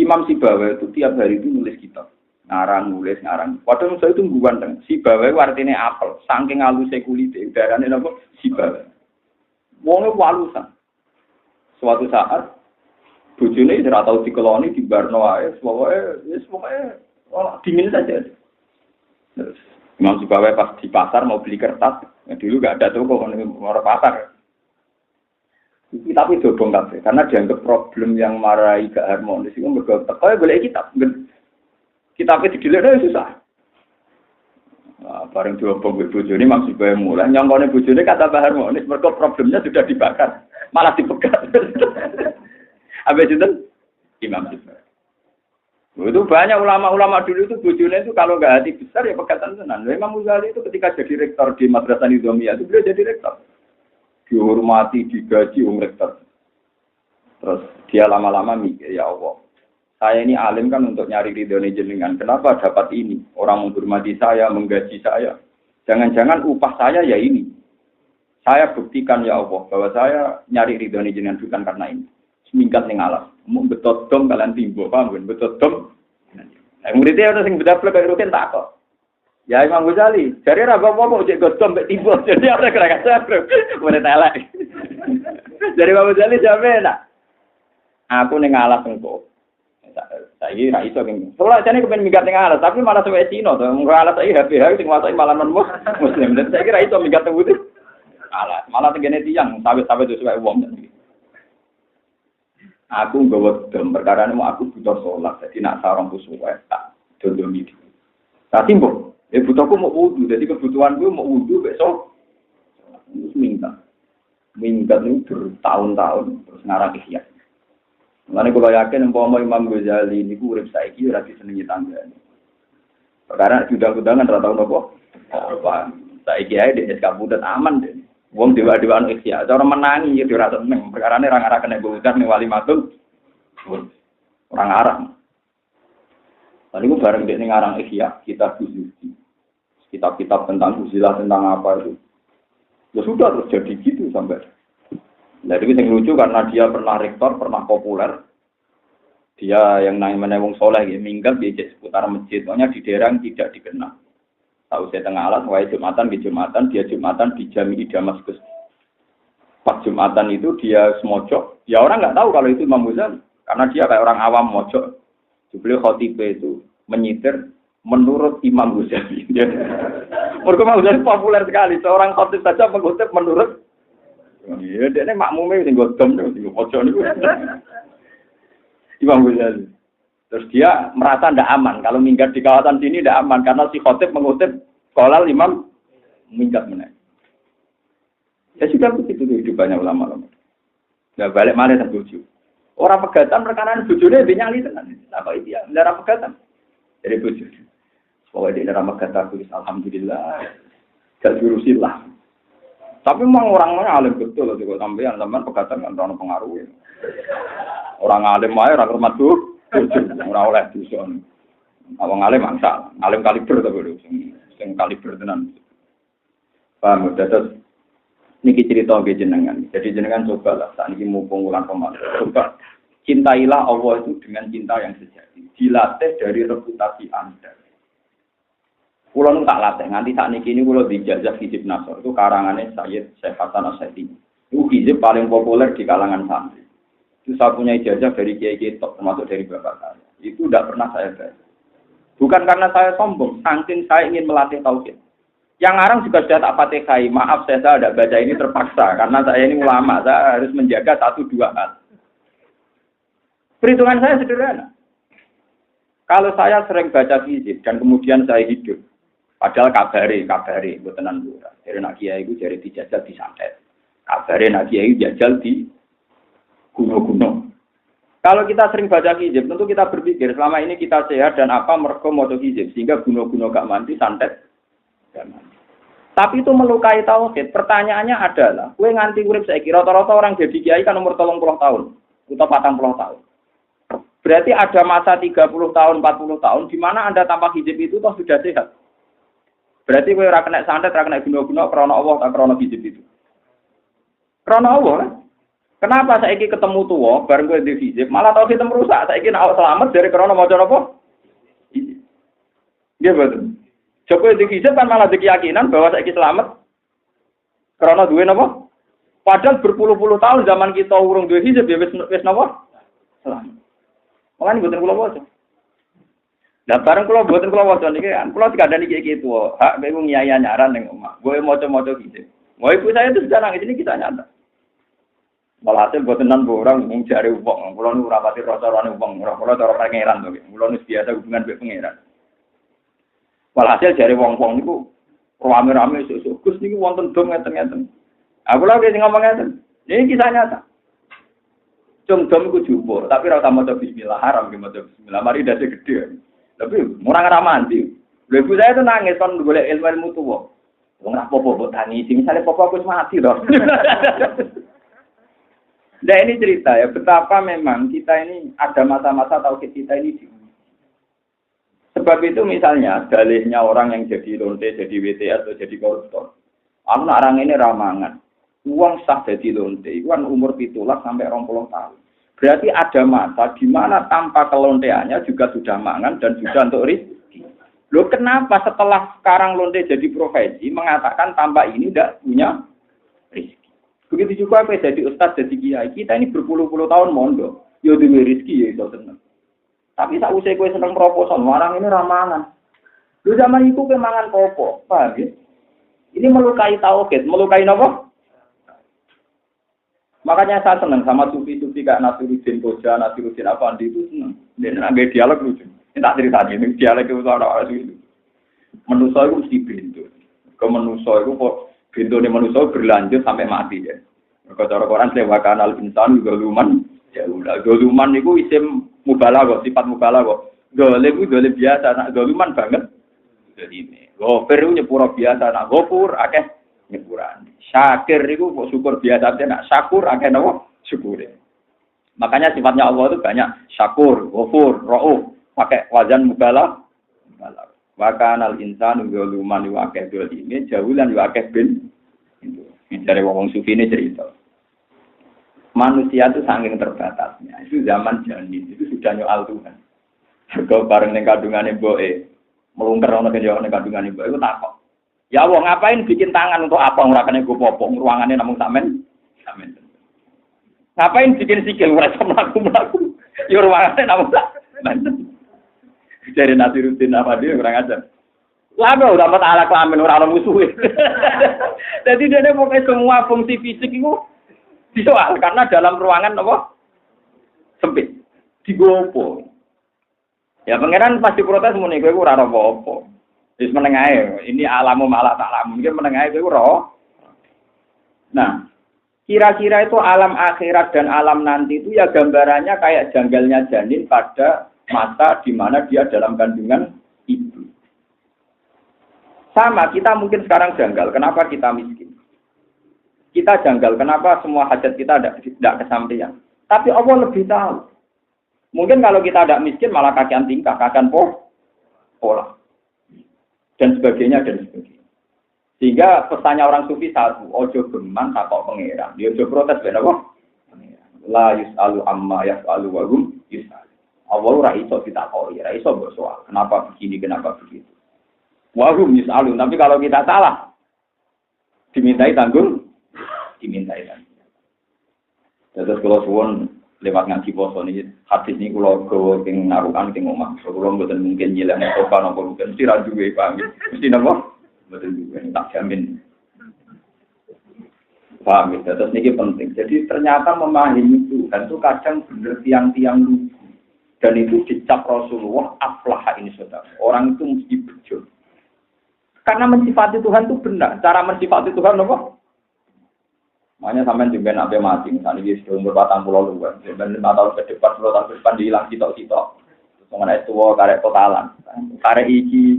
Imam Sibawa itu tiap hari itu nulis kitab. Nulis. Padahal saya itu ganteng. Sibawa artinya apel. Saking halusnya kulitnya. Udaranya apa? Sibawa. Wongnya walusan. Suatu saat, bojone ora tau dikeloni di barno wae, pokoknya dingin saja. Terus Imam Sibawa pas di pasar mau beli kertas, dulu enggak ada toko orang pasar. Tapi dobong kabeh karena dianggap problem yang marai gak harmonis itu mergo teko golek kitab. Kitabnya didelokne susah. Bareng dobong bojone Imam Sibawa mulai nyongkone bojone kata harmonis mergo problemnya sudah dibakar, malah dipegat. Habis itu Imam Sibawa. Itu banyak ulama-ulama dulu itu bojone itu kalau nggak hati besar ya pegatan tenan. Imam Ghazali itu ketika jadi rektor di Madrasah Nizamiyah itu beliau jadi rektor. Dihormati, digaji rektor. Terus dia lama-lama mikir, ya Allah, saya ini alim kan untuk nyari ridhonya jenengan. Kenapa dapat ini? Orang menghormati saya, menggaji saya. Jangan-jangan upah saya ya ini. Saya buktikan ya Allah bahwa saya nyari ridhonya jenengan bukan karena ini. Semingkat ning alas. Mau betot dom kalian timbo, paham kan? Betot dom. Nah, muridnya ada sing bedaplek kaya rutin tak kok. Ya Imam Ghazali, jare ra apa-apa cek godom mek timbo. Jadi ora kira-kira bro. Murid elek. Dari Imam Ghazali jawab nak. Aku ning alas engko. Saiki ra iso kene. Soale jane kepen minggat ning alas, tapi malah suwe Cina to. Mung alas saiki HP sing wae malah non muslim. Dan saiki ra iso minggat teng putih. Alas, malah tengene tiyang sawit-sawit suwe wong. Aku nggawa dem perkara mau aku butuh sholat, jadi nak sarong kusuwe tak dondomi. Tapi mbok, butuhku mau wudu, jadi kebutuhanku mau wudu besok. Terus minta itu bertahun-tahun terus ngarang ikhya. Mulane kula yakin umpama Imam Ghazali niku urip saiki ora disenengi tanggane. Perkara udang-udangan ora tau napa. Apa saiki ae di SK Budet aman deh. Wong dewa-dewaan ikhya, cara menangi ya ora seneng. Perkarane ra ngarah kena bukan ning wali matul. Orang arah. Lalu itu bareng dia ngarang ikhya, kitab Buzuki. Kitab-kitab tentang uzilah, tentang apa itu. Ya sudah terus jadi gitu sampai. Nah itu yang lucu karena dia pernah rektor, pernah populer. Dia yang namanya wong soleh, ya, minggat di seputar masjid. Pokoknya di daerah yang tidak dikenal. Tahu saya tengah alas, wahai Jumatan, dia Jumatan di Jami'i Damaskus. Pas Jumatan itu dia semojok. Ya orang nggak tahu kalau itu Imam Ghazali. Karena dia kayak orang awam mojok. Beliau khotibah itu menyitir menurut Imam Ghazali. Mereka Imam Ghazali populer sekali. Seorang khotib saja mengutip menurut. Ya dia makmumnya sing godom sing pojok niku. Imam Ghazali. Terus dia merasa tidak aman. Kalau minggat di kawasan sini tidak aman. Karena si khotib mengutip kolal imam minggat menaik. Ya sudah begitu kehidupannya ulama-ulama. Nggak balik malah terbujuk. Orang pegatan rekanan bujurnya dinyali tenan. Apa itu ya? Darah pegatan. Dari bujur. Pokoknya di darah pegatan tulis alhamdulillah. Gak jurusilah. Tapi memang orang-orangnya alim betul loh. Kalau sampean pegatan kan orang pengaruh. Ya. Orang alim aja orang hormat tuh. Ora oleh dusun. Awang alim mangsa, alim kaliber to lho, sing kaliber tenan. Paham terus niki cerita nggih jenengan. Jadi jenengan cobalah sakniki mumpung wulan Ramadan. Coba cintailah Allah itu dengan cinta yang sejati. Dilatih dari reputasi Anda. Kula nu tak latih nganti sakniki ini kula dijajah hizib Nasr itu karangane Sayyid Syekh Hasan As-Saidi. Itu hizib paling populer di kalangan santri. Itu saya punya ijazah dari kiai-kiai top, termasuk dari bapak saya. Itu tidak pernah saya baca. Bukan karena saya sombong, saking saya ingin melatih tauhid. Yang ngarang juga sudah tak fatihai. Maaf saya tidak baca ini terpaksa, karena saya ini ulama, saya harus menjaga 1-2 hal. Perhitungan saya sederhana. Kalau saya sering baca hizib dan kemudian saya hidup, padahal kabari, butenan lurah. Dari nak kiai itu jadi dijajal di santet. Kabari nak kiai jajal di gunung-gunung. Kalau kita sering baca hizib, tentu kita berpikir selama ini kita sehat dan apa mergo maca hizib sehingga gunung-gunung gak mandi, santet gak mandi. Tapi itu melukai tauhid. Pertanyaannya adalah, kowe nganti urip saiki rata-rata orang jadi kiai kan umur 30 tahun atau 40 tahun. Berarti ada masa 30 tahun, 40 tahun di mana Anda tanpa hizib itu toh sudah sehat. Berarti kowe ora kena santet, ora kena gunung-gunung krana Allah tak krana hizib itu. Krana Allah kan? Kenapa saiki ketemu tua, bareng gue defisit, malah tau kita merusak. Saiki nak selamat dari corona mau apa? Iya betul. Coba defisit kan malah keyakinan bahwa saiki selamat. Corona duwe napa? Padahal berpuluh-puluh tahun zaman kita urung duwe hijab ya wis napa? Selamat. Makanya mboten kula waca. Lah bareng kula waca niki kan kula dikandani iki tuwa. Hak kowe ngiyai nyaran ning omah. Kowe maca-maca hijab. Wah ibu saya itu sudah nangis ini kita nyata. Walhasil mboten nan orang mung jare wong. Kula nu ora pati rasa-rasane wong, ora kula cara pangeran to. Kula nu biasa hubungan mbek pangeran. Walhasil jare wong-wong niku rame-rame sesuk Gus niku wonten dom ngeten-ngeten. Aku lagi sing ngomong ngeten. Ini kisah nyata. Dom iku jupuk, tapi ora usah maca bismillah, haram ki maca bismillah. Mari dase gede. Tapi murang ramanti. Lha ibu saya itu nangis kon golek ilmu tuwa. Wong ora apa-apa tangisi, misale papa aku wis mati to. Nah ini cerita ya, betapa memang kita ini ada masa-masa tauhid kita ini. Sebab itu misalnya dalihnya orang yang jadi lonte, jadi WTS atau jadi koruptor. Aku nak orang ini ramangan. Uang sah jadi lonte, itu kan umur 17 sampai 20 tahun. Berarti ada masa di mana tanpa kelonteannya juga sudah mangan dan juga untuk rezeki. Loh kenapa setelah sekarang lonte jadi profesi mengatakan tanpa ini tidak punya rezeki? Begitu juga apa jadi ustaz, jadi kiai. Kita ini berpuluh-puluh tahun mondok. Ya duwe rezeki ya itu seneng. Tapi sak usai kowe seneng proposal, orang ini ramangan. Lu zaman itu kemangan kopo, paham ya? Ini melukai tauhid, melukai apa? Makanya saya senang sama sufi-sufi kayak Nasiruddin Koja, Nasiruddin Afandi itu senang. Dan agak dialog lucu. Ini tak cerita ini, dialog itu orang-orang itu. Manusia itu mesti bintu. Kalau manusia itu kok bintu ini manusia berlanjut sampai mati ya. Kalau cara Quran sewakan al-insan zaluman. Ya udah, zaluman itu isim mubalaghah, sifat mubalaghah. Zalim itu zalim biasa, nak zaluman banget. Jadi ghafir itu nyepuro biasa, nak ghafur akeh nyepuran. Syakir itu kok syukur biasa, nak syakur akeh napa syukure. Makanya sifatnya Allah itu banyak syakur, ghafur, rauf, pakai wazan mubalaghah. Wa kana al-insanu zaluman wa akeh zalime, jaulan wa akeh bin. Ini dari wong sufi ini cerita. Manusia itu saking terbatasnya. Itu zaman janin, itu sudah nyoal Tuhan. Kalau bareng ning kandungane mboke, melungker ana kenjone kandungane mboke iku takok. Ya Allah, ngapain bikin tangan untuk apa ora kene go popo, ruangane namung sampean. Ngapain bikin sikil ora iso mlaku-mlaku. Ya ruangane namung sampean. Jadi Nasiruddin apa dia kurang ajar. Lama udah dapat alat kelamin orang musuh. Jadi dia pakai semua fungsi fisik itu disoal karena dalam ruangan apa sempit, digopo. Ya pangeran pasti protes muni kowe ora apa-apa. Wis menengae, ini alamu malah tak lamun, mungkin menengae kowe ora. Nah, kira-kira itu alam akhirat dan alam nanti itu ya gambarannya kayak janggalnya janin pada masa di mana dia dalam kandungan ibu. Sama, kita mungkin sekarang janggal. Kenapa kita miskin? Kita janggal. Kenapa semua hajat kita tidak kesampaian? Tapi Allah lebih tahu. Mungkin kalau kita tidak miskin malah kakian tingkah, kakian pola. Dan sebagainya, dan sebagainya. Sehingga pesannya orang sufi satu, ojo geman takok pangeran. Dia ojo protes, benar kok? La yus'alu amma yaf'alu wa hum yus'alu. Allah ora iso ditakoni, ora iso mbok soal. Kenapa begini, kenapa begitu? Wa hum yus'alu. Tapi kalau kita salah, dimintai tanggung, dimintai tanggung. Terus kalau suwon lewat ngaji poso ini, hadis ini kalau gawa king narukan king omah. Kalau mboten mungkin nyileh sopan apa mungkin mesti ra duwe paham. Mesti napa? Mboten duwe tak jamin. Paham ya? Terus ini penting. Jadi ternyata memahami Tuhan itu kadang benar tiang-tiang lugu. Dan itu dicap Rasulullah, aflaha ini saudara. Orang itu mesti bejo. Karena mensifati Tuhan itu benar. Cara mensifati Tuhan apa? Makanya sampai juga nak mati. Misalnya dia sudah umur 40 luar. Dan 5 tahun ke depan, 10 tahun ke depan dihilang kita-kita. Mengenai tua, karek totalan. Karek iki.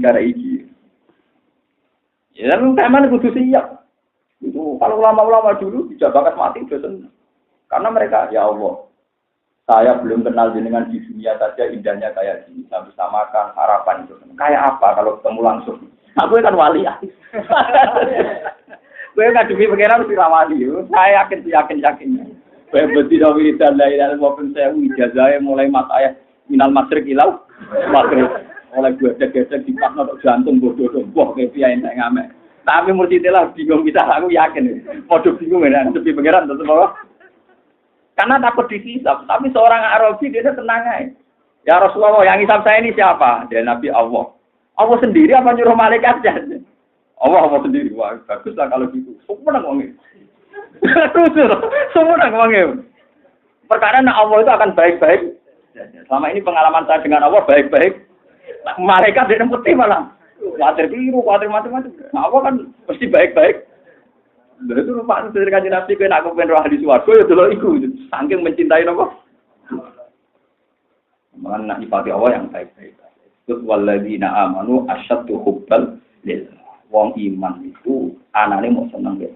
Ya, memang kudu siap. Itu kalau ulama-ulama dulu bisa bakat mati sudah senang. Karena mereka, ya Allah, saya belum kenal jenengan di dunia saja indahnya kayak gini. Saya bisa makan, harapan itu. Kayak apa kalau ketemu langsung? Aku kan wali ya. Gue kan demi pengiran mesti wali. Saya yakin. Betina wiridan la ilaha illallah pun sewu ijazahnya mulai mas ayah minal masrik ilau maghrib. Oleh gue gesek di pas notok jantung bodoh wah kayak piye entek ngamek. Tapi mursidilah bingung kita aku yakin. Podo bingung ya sepi pangeran tetep apa? Karena takut dihisab, tapi seorang Arabi dia tenang aja. Ya Rasulullah yang hisab saya ini siapa? Dia Nabi Allah. Allah sendiri apa nyuruh malaikat aja? Allah sendiri. Wah, baguslah kalau gitu. Semua nang wong. Semua nang wong. Perkara Allah itu akan baik-baik. Selama ini pengalaman saya dengan Allah baik-baik. Malaikat dia putih malah. Khawatir biru, khawatir macam-macam. Allah kan mesti baik-baik. Lalu itu Pak dari Kanjeng Nabi kowe nak kepen roh ahli swarga ya delok iku. Saking mencintai napa? Mana ibadi Allah yang baik-baik. Terus walladzina amanu asyaddu hubbal lillah. Wong iman itu anane mau seneng ya.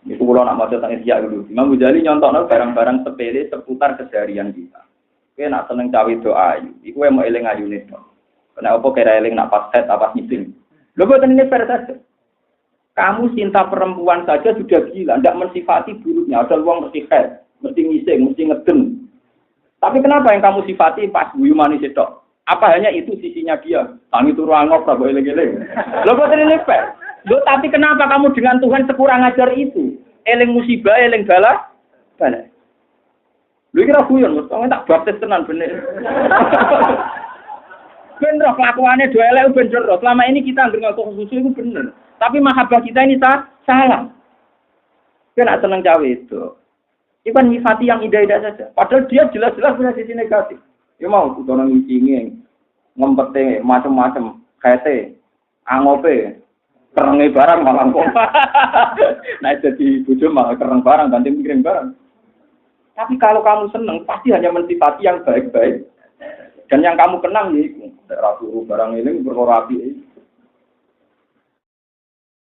Itu kalau nak maca teng Ihya dulu. Imam Ghazali nyontokno barang-barang sepele seputar keseharian kita. Kowe nak seneng cawe doa ayu, iku mau eling ayune tok. Nek apa kira eling nak pas set apa ngising. Lho boten ini saja. Kamu cinta perempuan saja sudah gila, tidak mensifati buruknya. Ada uang mesti head, mesti ngising, mesti ngeden. Tapi kenapa yang kamu sifati pas guyu manis itu? Apa hanya itu sisinya dia? Tangi turu angop, tak boleh eling-eling. Loh, boten ini fair. Loh, tapi kenapa kamu dengan Tuhan sekurang ajar itu? Eling musibah, eling bala. Lu kira guyon, mesti tak baptis tenan bener. Bener, kelakuannya dua elek bener. Selama ini kita nggak susu itu bener. Tapi mahabbah kita ini salah. Kena seneng cawe itu. Iban nyifati yang indah-indah saja. Padahal dia jelas-jelas punya sisi negatif. Ya mau orang ngicingin, ngempete macam-macam, kete, angope, kerenge barang malah kok. Nah jadi bojo malah kereng barang, ganti mikirin barang. Tapi kalau kamu seneng, pasti hanya mensifati yang baik-baik. Dan yang kamu kenang nih, ratu barang ini berkorapi.